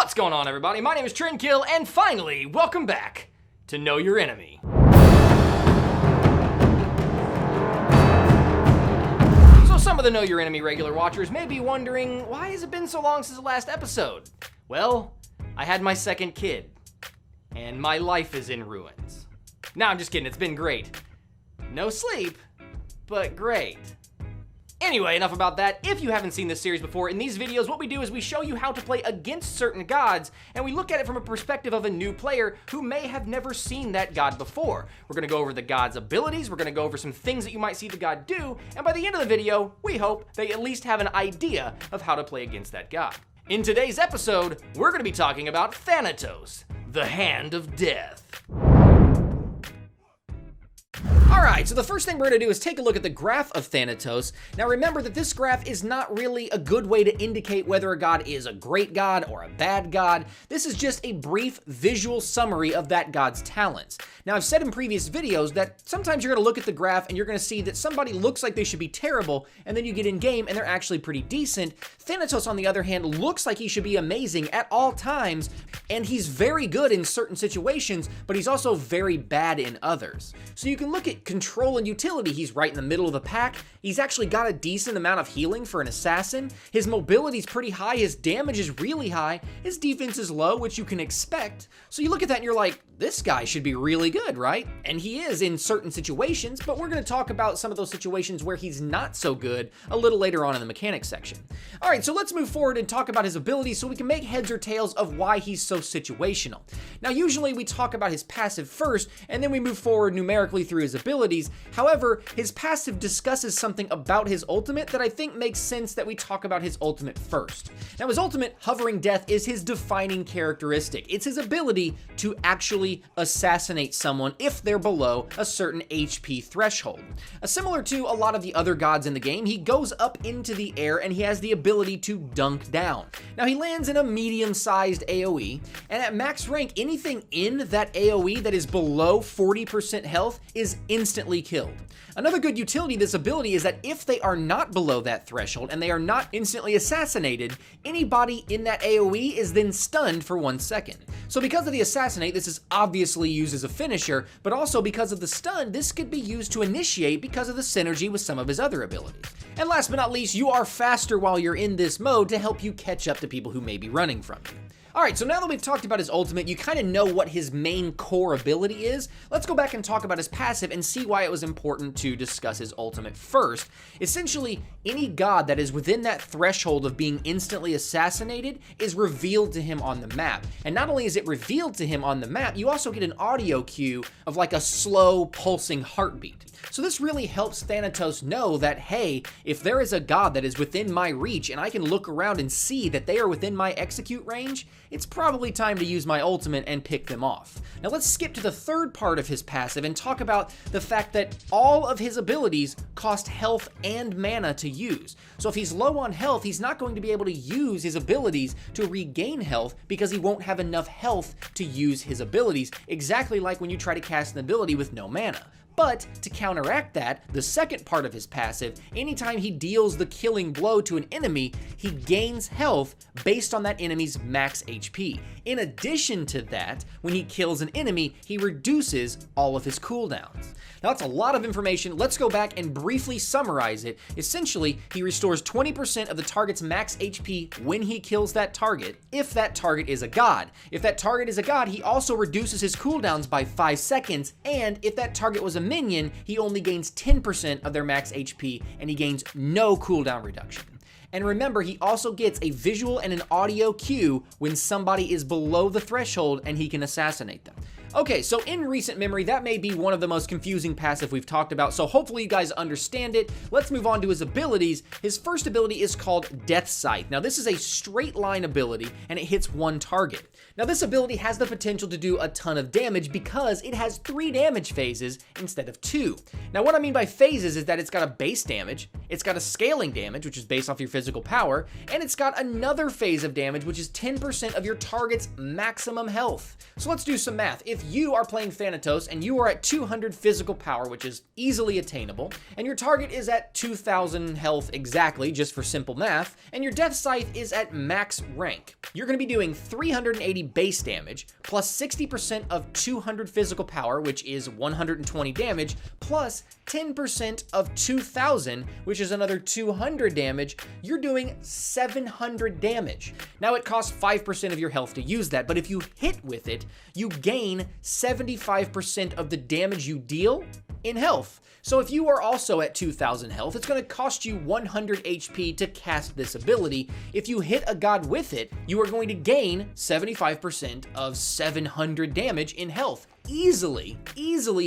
What's going on, everybody? My name is TrendKiLL, and finally, welcome back to Know Your Enemy. So some of the Know Your Enemy regular watchers may be wondering, why has it been so long since the last episode? Well, I had my second kid, and my life is in ruins. Nah, I'm just kidding, it's been great. No sleep, but great. Anyway, enough about that. If you haven't seen this series before, in these videos, what we do is we show you how to play against certain gods, and we look at it from a perspective of a new player who may have never seen that god before. We're gonna go over the god's abilities, we're gonna go over some things that you might see the god do, and by the end of the video, we hope that you at least have an idea of how to play against that god. In today's episode, we're gonna be talking about Thanatos, the Hand of Death. Alright, so the first thing we're going to do is take a look at the graph of Thanatos. Now remember that this graph is not really a good way to indicate whether a god is a great god or a bad god. This is just a brief visual summary of that god's talents. Now I've said in previous videos that sometimes you're going to look at the graph and you're going to see that somebody looks like they should be terrible, and then you get in game and they're actually pretty decent. Thanatos, on the other hand, looks like he should be amazing at all times, and he's very good in certain situations, but he's also very bad in others. So you can look at control and utility. He's right in the middle of the pack. He's actually got a decent amount of healing for an assassin. His mobility's pretty high. His damage is really high. His defense is low, which you can expect. So you look at that and you're like, this guy should be really good, right? And he is in certain situations, but we're going to talk about some of those situations where he's not so good a little later on in the mechanics section. All right, so let's move forward and talk about his abilities so we can make heads or tails of why he's so situational. Now, usually we talk about his passive first, and then we move forward numerically through his abilities. However, his passive discusses something about his ultimate that I think makes sense that we talk about his ultimate first. Now, his ultimate, Hovering Death, is his defining characteristic. It's his ability to actually assassinate someone if they're below a certain HP threshold. Similar to a lot of the other gods in the game, he goes up into the air and he has the ability to dunk down. Now, he lands in a medium-sized AoE, and at max rank, anything in that AoE that is below 40% health is instantly killed. Another good utility of this ability is that if they are not below that threshold and they are not instantly assassinated, anybody in that AoE is then stunned for 1 second. So because of the assassinate, this is obviously used as a finisher, but also because of the stun, this could be used to initiate because of the synergy with some of his other abilities. And last but not least, you are faster while you're in this mode to help you catch up to people who may be running from you. Alright, so now that we've talked about his ultimate, you kind of know what his main core ability is. Let's go back and talk about his passive and see why it was important to discuss his ultimate first. Essentially, any god that is within that threshold of being instantly assassinated is revealed to him on the map. And not only is it revealed to him on the map, you also get an audio cue of like a slow pulsing heartbeat. So this really helps Thanatos know that, hey, if there is a god that is within my reach and I can look around and see that they are within my execute range, it's probably time to use my ultimate and pick them off. Now let's skip to the third part of his passive and talk about the fact that all of his abilities cost health and mana to use. So if he's low on health, he's not going to be able to use his abilities to regain health because he won't have enough health to use his abilities, exactly like when you try to cast an ability with no mana. But to counteract that, the second part of his passive, anytime he deals the killing blow to an enemy, he gains health based on that enemy's max HP. In addition to that, when he kills an enemy, he reduces all of his cooldowns. Now that's a lot of information. Let's go back and briefly summarize it. Essentially, he restores 20% of the target's max HP when he kills that target, if that target is a god. If that target is a god, he also reduces his cooldowns by 5 seconds, and if that target was a minion, he only gains 10% of their max HP, and he gains no cooldown reduction. And remember, he also gets a visual and an audio cue when somebody is below the threshold and he can assassinate them. Okay, so in recent memory, that may be one of the most confusing passive we've talked about, so hopefully you guys understand it. Let's move on to his abilities. His first ability is called Death Scythe. Now, this is a straight line ability, and it hits one target. Now, this ability has the potential to do a ton of damage because it has 3 damage phases instead of 2. Now, what I mean by phases is that it's got a base damage, it's got a scaling damage, which is based off your physical power, and it's got another phase of damage, which is 10% of your target's maximum health. So let's do some math. If if you are playing Thanatos and you are at 200 physical power, which is easily attainable, and your target is at 2000 health exactly, just for simple math, and your Death Scythe is at max rank, you're going to be doing 380 base damage, plus 60% of 200 physical power, which is 120 damage, plus 10% of 2000, which is another 200 damage. You're doing 700 damage. Now it costs 5% of your health to use that, but if you hit with it, you gain 75% of the damage you deal in health. So if you are also at 2000 health, it's going to cost you 100 HP to cast this ability. If you hit a god with it, you are going to gain 75% of 700 damage in health, easily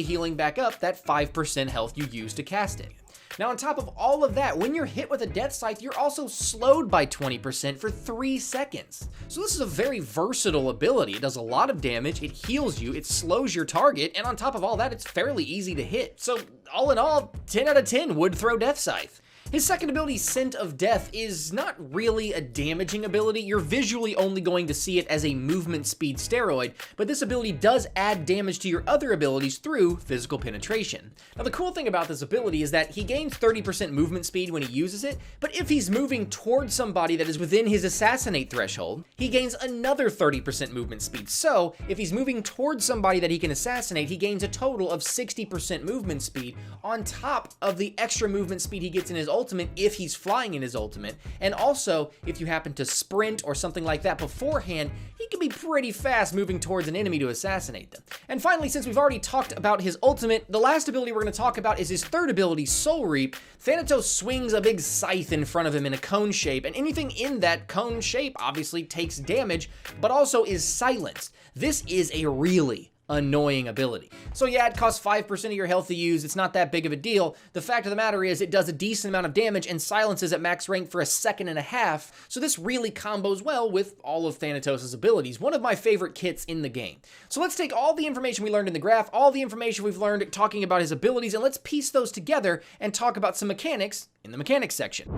healing back up that 5% health you used to cast it. Now, on top of all of that, when you're hit with a Death Scythe, you're also slowed by 20% for 3 seconds. So this is a very versatile ability. It does a lot of damage, it heals you, it slows your target, and on top of all that, it's fairly easy to hit. So all in all, 10 out of 10 would throw Death Scythe. His second ability, Scent of Death, is not really a damaging ability. You're visually only going to see it as a movement speed steroid, but this ability does add damage to your other abilities through physical penetration. Now, the cool thing about this ability is that he gains 30% movement speed when he uses it, but if he's moving towards somebody that is within his assassinate threshold, he gains another 30% movement speed. So, if he's moving towards somebody that he can assassinate, he gains a total of 60% movement speed on top of the extra movement speed he gets in his ultimate if he's flying in his ultimate, and also if you happen to sprint or something like that beforehand, he can be pretty fast moving towards an enemy to assassinate them. And finally, since we've already talked about his ultimate, the last ability we're going to talk about is his third ability, Soul Reap. Thanatos swings a big scythe in front of him in a cone shape, and anything in that cone shape obviously takes damage, but also is silenced. This is a really annoying ability. So yeah, it costs 5% of your health to use. It's not that big of a deal. The fact of the matter is it does a decent amount of damage and silences at max rank for 1.5 seconds. So this really combos well with all of Thanatos' abilities. One of my favorite kits in the game. So let's take all the information we learned in the graph, all the information we've learned talking about his abilities, and let's piece those together and talk about some mechanics in the mechanics section.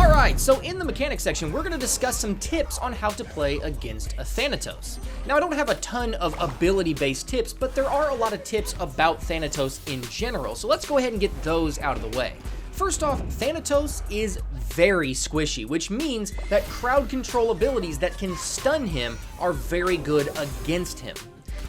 Alright, so in the mechanics section, we're going to discuss some tips on how to play against a Thanatos. Now, I don't have a ton of ability-based tips, but there are a lot of tips about Thanatos in general, so let's go ahead and get those out of the way. First off, Thanatos is very squishy, which means that crowd control abilities that can stun him are very good against him.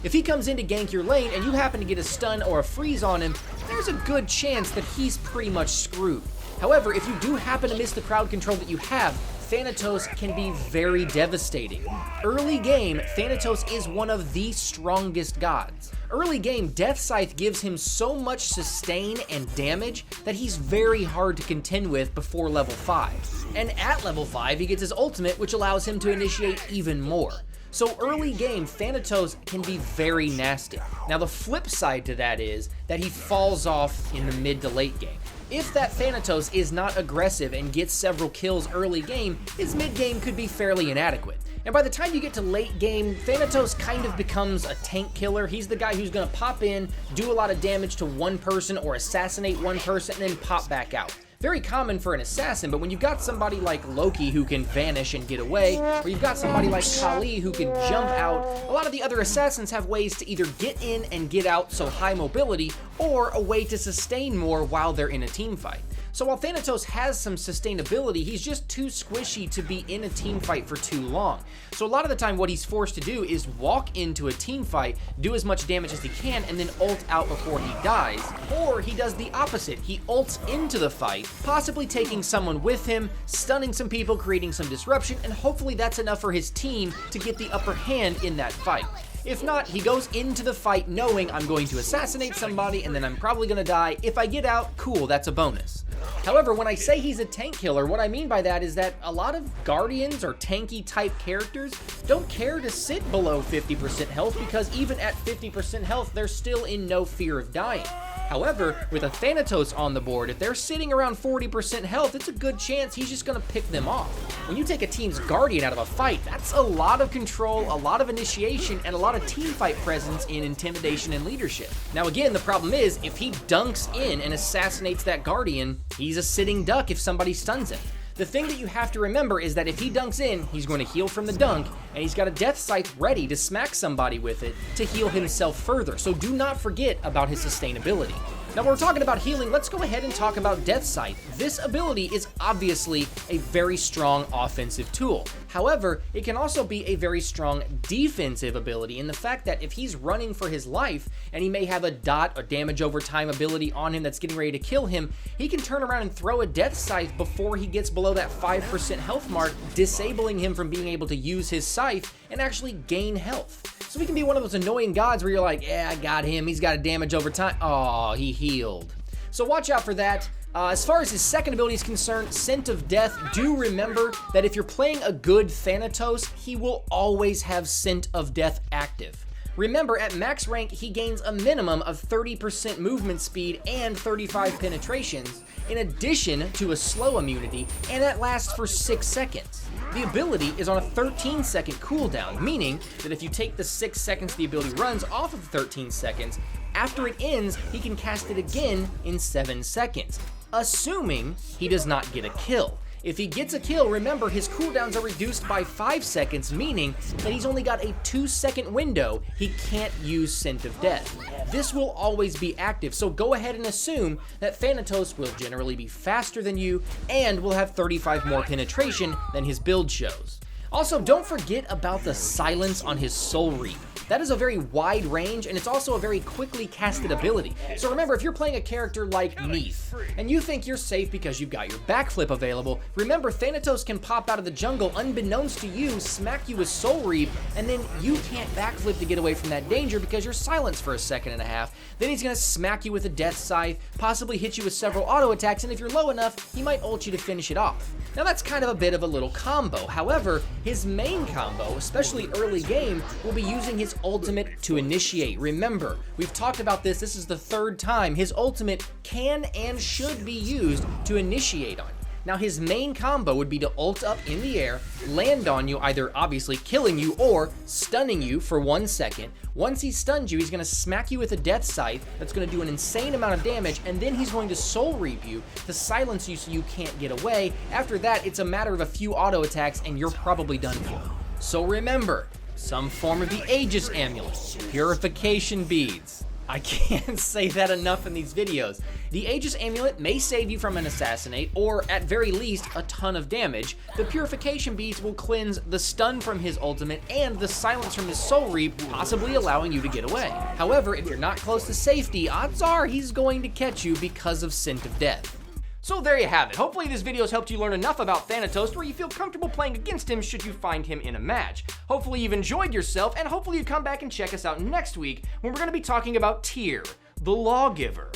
If he comes in to gank your lane and you happen to get a stun or a freeze on him, there's a good chance that he's pretty much screwed. However, if you do happen to miss the crowd control that you have, Thanatos can be very devastating. Early game, Thanatos is one of the strongest gods. Early game, Death Scythe gives him so much sustain and damage that he's very hard to contend with before level 5. And at level 5, he gets his ultimate, which allows him to initiate even more. So early game, Thanatos can be very nasty. Now the flip side to that is that he falls off in the mid to late game. If that Thanatos is not aggressive and gets several kills early game, his mid game could be fairly inadequate. And by the time you get to late game, Thanatos kind of becomes a tank killer. He's the guy who's gonna pop in, do a lot of damage to one person or assassinate one person, and then pop back out. Very common for an assassin, but when you've got somebody like Loki who can vanish and get away, or you've got somebody like Kali who can jump out, a lot of the other assassins have ways to either get in and get out, so high mobility, or a way to sustain more while they're in a team fight. So while Thanatos has some sustainability, he's just too squishy to be in a team fight for too long. So a lot of the time what he's forced to do is walk into a team fight, do as much damage as he can, and then ult out before he dies. Or he does the opposite. He ults into the fight, possibly taking someone with him, stunning some people, creating some disruption, and hopefully that's enough for his team to get the upper hand in that fight. If not, he goes into the fight knowing I'm going to assassinate somebody and then I'm probably gonna die. If I get out, cool, that's a bonus. However, when I say he's a tank killer, what I mean by that is that a lot of Guardians or tanky type characters don't care to sit below 50% health because even at 50% health, they're still in no fear of dying. However, with a Thanatos on the board, if they're sitting around 40% health, it's a good chance he's just gonna pick them off. When you take a team's Guardian out of a fight, that's a lot of control, a lot of initiation, and a lot of team fight presence in intimidation and leadership. Now again, the problem is, if he dunks in and assassinates that Guardian, he's a sitting duck if somebody stuns him. The thing that you have to remember is that if he dunks in, he's going to heal from the dunk, and he's got a death scythe ready to smack somebody with it to heal himself further. So do not forget about his sustainability. Now, when we're talking about healing, let's go ahead and talk about Death Scythe. This ability is obviously a very strong offensive tool. However, it can also be a very strong defensive ability in the fact that if he's running for his life and he may have a dot or damage over time ability on him that's getting ready to kill him, he can turn around and throw a Death Scythe before he gets below that 5% health mark, disabling him from being able to use his scythe and actually gain health. So he can be one of those annoying gods where you're like, yeah, I got him, he's got a damage over time. Oh, he healed. So watch out for that. As far as his second ability is concerned, Scent of Death, do remember that if you're playing a good Thanatos, he will always have Scent of Death active. Remember, at max rank, he gains a minimum of 30% movement speed and 35 penetrations, in addition to a slow immunity, and that lasts for 6 seconds. The ability is on a 13-second cooldown, meaning that if you take the 6 seconds the ability runs off of 13 seconds, after it ends, he can cast it again in 7 seconds, assuming he does not get a kill. If he gets a kill, remember his cooldowns are reduced by 5 seconds, meaning that he's only got a 2-second window he can't use Scent of Death. This will always be active, so go ahead and assume that Thanatos will generally be faster than you and will have 35 more penetration than his build shows. Also, don't forget about the silence on his Soul Reap. That is a very wide range, and it's also a very quickly casted ability. So remember, if you're playing a character like Neith, and you think you're safe because you've got your backflip available, remember Thanatos can pop out of the jungle unbeknownst to you, smack you with Soul Reap, and then you can't backflip to get away from that danger because you're silenced for a second and a half. Then he's gonna smack you with a Death Scythe, possibly hit you with several auto attacks, and if you're low enough, he might ult you to finish it off. Now that's kind of a bit of a little combo. However, his main combo, especially early game, will be using his ultimate to initiate. Remember, we've talked about this is the 3rd time his ultimate can and should be used to initiate on you. Now his main combo would be to ult up in the air, land on you, either obviously killing you or stunning you for 1 second. Once he stuns you, he's gonna smack you with a Death Scythe that's gonna do an insane amount of damage, and then he's going to Soul Reap you to silence you so you can't get away. After that, it's a matter of a few auto attacks and you're probably done for. So remember, some form of the Aegis Amulet, Purification Beads. I can't say that enough in these videos. The Aegis Amulet may save you from an assassinate, or at very least, a ton of damage. The Purification Beads will cleanse the stun from his ultimate and the silence from his Soul Reap, possibly allowing you to get away. However, if you're not close to safety, odds are he's going to catch you because of Scent of Death. So there you have it. Hopefully this video has helped you learn enough about Thanatos where you feel comfortable playing against him should you find him in a match. Hopefully you've enjoyed yourself, and hopefully you come back and check us out next week when we're going to be talking about Tyr, the Lawgiver.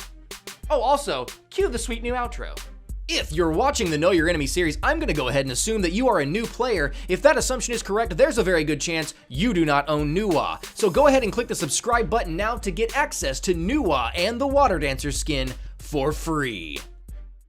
Oh, also, cue the sweet new outro. If you're watching the Know Your Enemy series, I'm going to go ahead and assume that you are a new player. If that assumption is correct, there's a very good chance you do not own Nuwa. So go ahead and click the subscribe button now to get access to Nuwa and the Water Dancer skin for free.